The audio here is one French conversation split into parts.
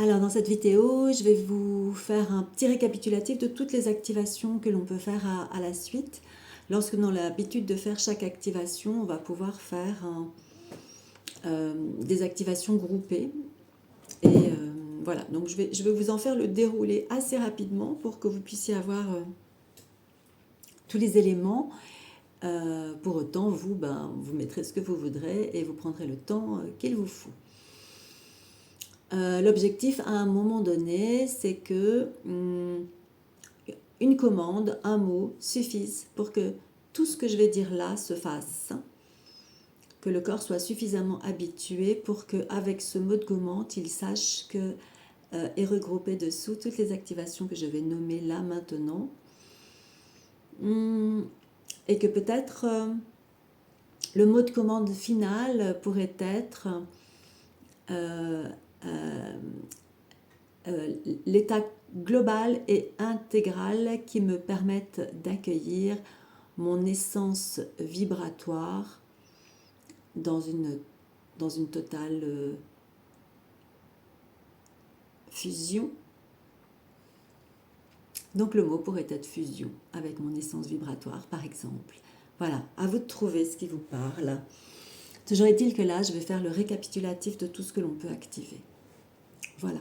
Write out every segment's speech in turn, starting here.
Alors dans cette vidéo, je vais vous faire un petit récapitulatif de toutes les activations que l'on peut faire à la suite. Lorsque nous avons l'habitude de faire chaque activation, on va pouvoir faire des activations groupées. Et voilà, donc je vais vous en faire le déroulé assez rapidement pour que vous puissiez avoir tous les éléments. Pour autant, vous, vous mettrez ce que vous voudrez et vous prendrez le temps qu'il vous faut. L'objectif à un moment donné, c'est que une commande, un mot suffise pour que tout ce que je vais dire là se fasse, que le corps soit suffisamment habitué pour qu'avec ce mot de commande, il sache que est regroupé dessous toutes les activations que je vais nommer là maintenant, et que peut-être le mot de commande final pourrait être l'état global et intégral qui me permettent d'accueillir mon essence vibratoire dans une totale fusion. Donc le mot pourrait être fusion avec mon essence vibratoire par exemple. Voilà, à vous de trouver ce qui vous parle. Toujours est-il que là, je vais faire le récapitulatif de tout ce que l'on peut activer. Voilà.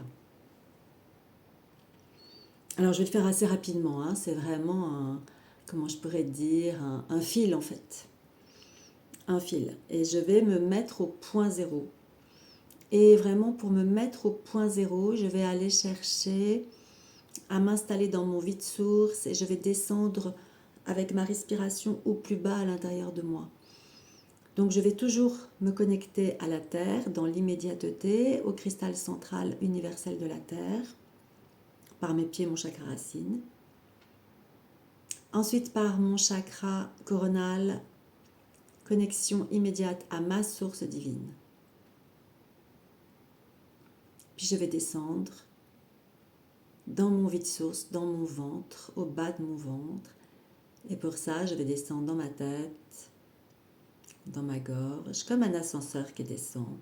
Alors je vais le faire assez rapidement, hein. C'est vraiment comment je pourrais dire, un fil en fait. Un fil. Et je vais me mettre au point zéro. Et vraiment pour me mettre au point zéro, je vais aller chercher à m'installer dans mon vide source et je vais descendre avec ma respiration au plus bas à l'intérieur de moi. Donc je vais toujours me connecter à la Terre dans l'immédiateté, au cristal central universel de la Terre, par mes pieds, mon chakra racine. Ensuite par mon chakra coronal, connexion immédiate à ma source divine. Puis je vais descendre dans mon vide source, dans mon ventre, au bas de mon ventre. Et pour ça, je vais descendre dans ma tête, dans ma gorge, comme un ascenseur qui descend,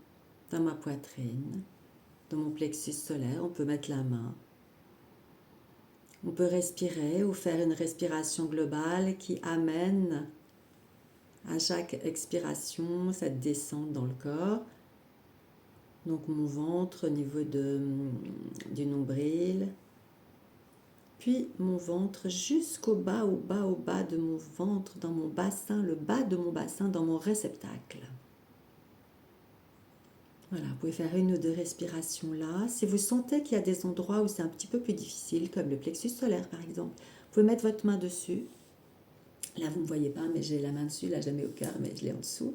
dans ma poitrine, dans mon plexus solaire. On peut mettre la main. On peut respirer ou faire une respiration globale qui amène à chaque expiration cette descente dans le corps. Donc mon ventre au niveau du nombril, puis mon ventre jusqu'au bas, au bas, au bas de mon ventre, dans mon bassin, le bas de mon bassin, dans mon réceptacle. Voilà, vous pouvez faire une ou deux respirations là. Si vous sentez qu'il y a des endroits où c'est un petit peu plus difficile, comme le plexus solaire par exemple, vous pouvez mettre votre main dessus. Là, vous ne me voyez pas, mais j'ai la main dessus. Là, je la mets au cœur, mais je l'ai en dessous.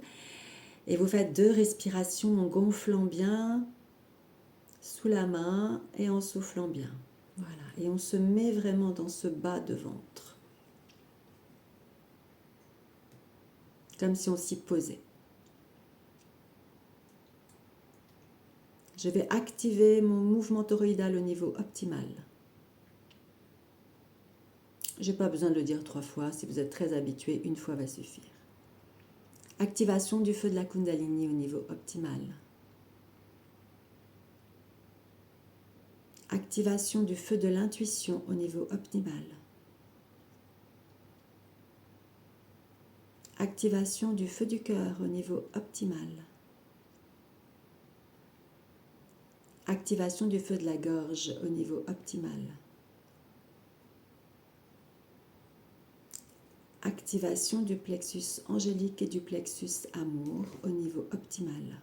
Et vous faites deux respirations en gonflant bien sous la main et en soufflant bien. Voilà, et on se met vraiment dans ce bas de ventre. Comme si on s'y posait. Je vais activer mon mouvement toroïdal au niveau optimal. Je n'ai pas besoin de le dire 3 fois. Si vous êtes très habitué, une fois va suffire. Activation du feu de la Kundalini au niveau optimal. Activation du feu de l'intuition au niveau optimal. Activation du feu du cœur au niveau optimal. Activation du feu de la gorge au niveau optimal. Activation du plexus angélique et du plexus amour au niveau optimal.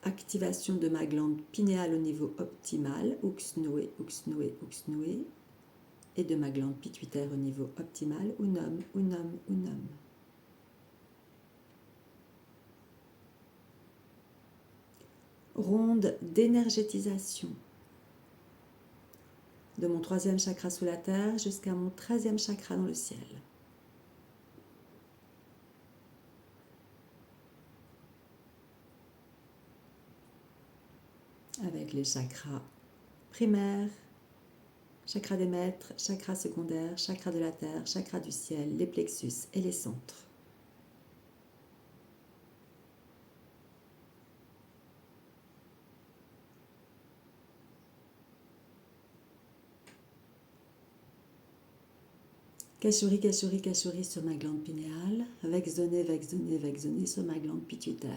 Activation de ma glande pinéale au niveau optimal, Uxnoé, Uxnoé, Uxnoé, et de ma glande pituitaire au niveau optimal, Unum, Unum, Unum. Ronde d'énergétisation de mon 3e chakra sous la terre jusqu'à mon 13e chakra dans le ciel. Avec les chakras primaires, chakra des maîtres, chakra secondaire, chakra de la terre, chakra du ciel, les plexus et les centres. Kachuri, kachuri, kachuri sur ma glande pinéale. Vexoner, vexoner, vexoner sur ma glande pituitaire.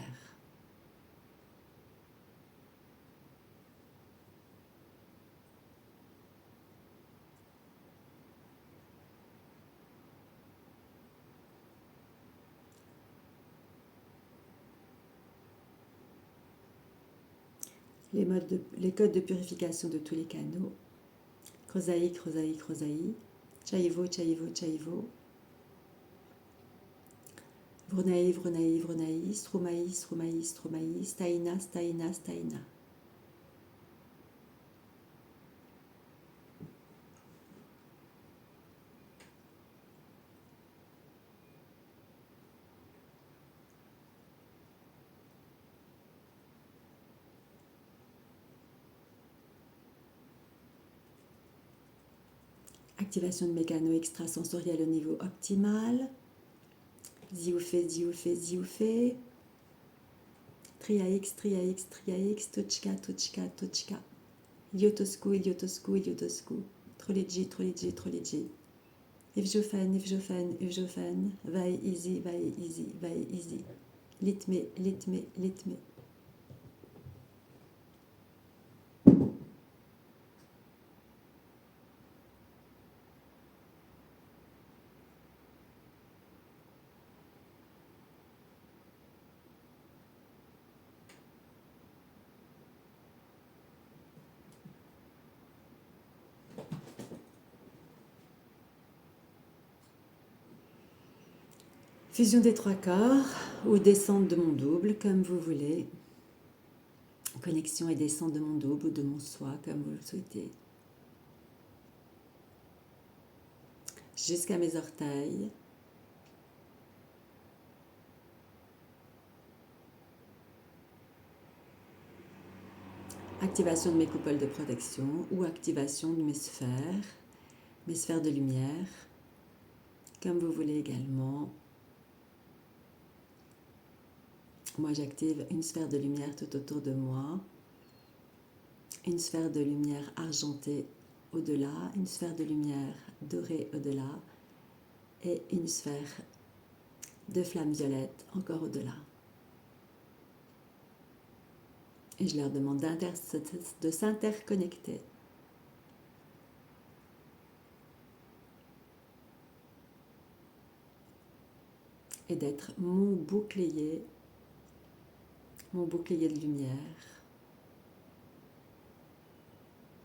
Les codes de purification de tous les canaux. Krosaï, krosaï, krosaï. Chaivo, chaivo, chaivo. Vronaï, vronaï, vronaï. Stromaï, stromaï, stromaï. Staïna, staïna, staïna. Activation de mes canaux extrasensoriels au niveau optimal. Zioufé, zioufé, zioufé. Triax, triax, triax. Tuchka, tuchka, tuchka. Iliotosku, iliotosku, iliotosku. Trolidji, trolidji, trolidji. Ivjofen, ivjofen, ivjofen. Vai easy, vai easy, vai easy. Litme, litme, litme. Fusion des trois corps ou descente de mon double, comme vous voulez. Connexion et descente de mon double ou de mon soi, comme vous le souhaitez. Jusqu'à mes orteils. Activation de mes coupoles de protection ou activation de mes sphères de lumière, comme vous voulez également. Moi, j'active une sphère de lumière tout autour de moi, une sphère de lumière argentée au-delà, une sphère de lumière dorée au-delà et une sphère de flamme violette encore au-delà. Et je leur demande de s'interconnecter. Et d'être mon bouclier de lumière,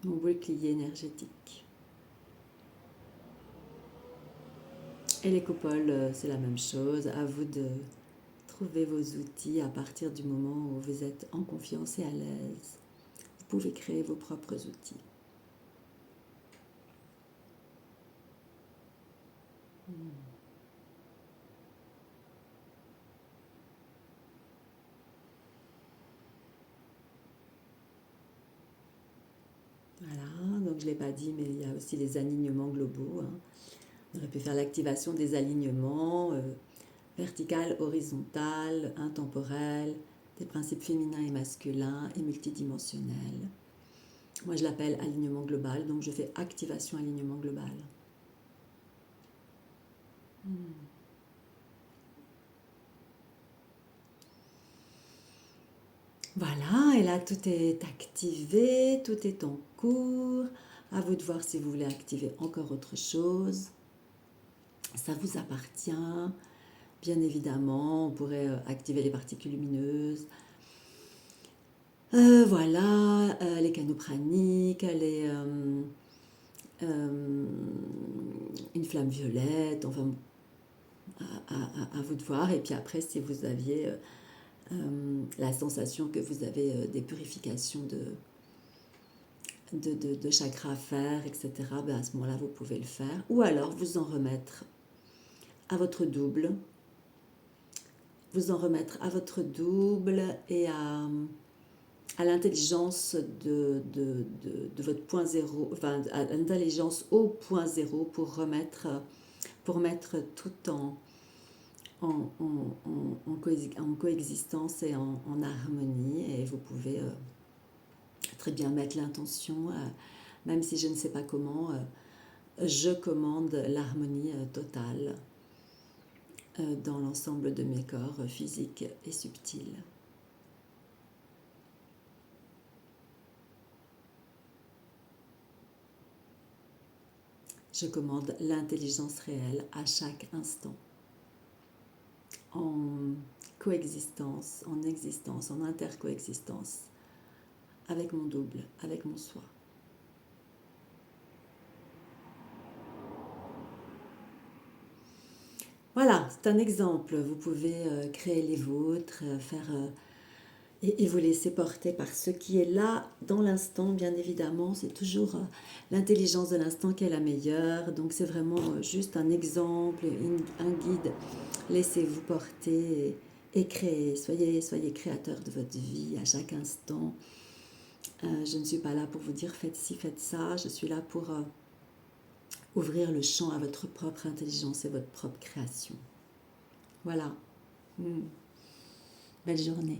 mon bouclier énergétique. Et les coupoles, c'est la même chose. À vous de trouver vos outils à partir du moment où vous êtes en confiance et à l'aise. Vous pouvez créer vos propres outils. Voilà, donc je ne l'ai pas dit, mais il y a aussi les alignements globaux. On aurait pu faire l'activation des alignements vertical, horizontal, intemporel, des principes féminins et masculins et multidimensionnels. Moi, je l'appelle alignement global, donc je fais activation alignement global. Voilà, et là, tout est activé, tout est en cours. À vous de voir si vous voulez activer encore autre chose. Ça vous appartient. Bien évidemment, on pourrait activer les particules lumineuses. Voilà, les canaux praniques, une flamme violette, enfin, à vous de voir. Et puis après, si vous aviez la sensation que vous avez des purifications de chakras à faire, etc., ben à ce moment-là, vous pouvez le faire. Ou alors, vous en remettre à votre double. Vous en remettre à votre double et à l'intelligence de votre point zéro, enfin à l'intelligence au point zéro pour mettre tout en coexistence et en harmonie. Et vous pouvez très bien mettre l'intention, même si je ne sais pas comment, je commande l'harmonie totale dans l'ensemble de mes corps physiques et subtils. Je commande l'intelligence réelle à chaque instant, en coexistence, en existence, en intercoexistence, avec mon double, avec mon soi. Voilà, c'est un exemple. Vous pouvez créer les vôtres, et vous laisser porter par ce qui est là dans l'instant, bien évidemment. C'est toujours l'intelligence de l'instant qui est la meilleure. Donc c'est vraiment juste un exemple, un guide. Laissez-vous porter et créer. Soyez créateur de votre vie à chaque instant. Je ne suis pas là pour vous dire faites ci, faites ça. Je suis là pour ouvrir le champ à votre propre intelligence et votre propre création. Voilà. Belle journée.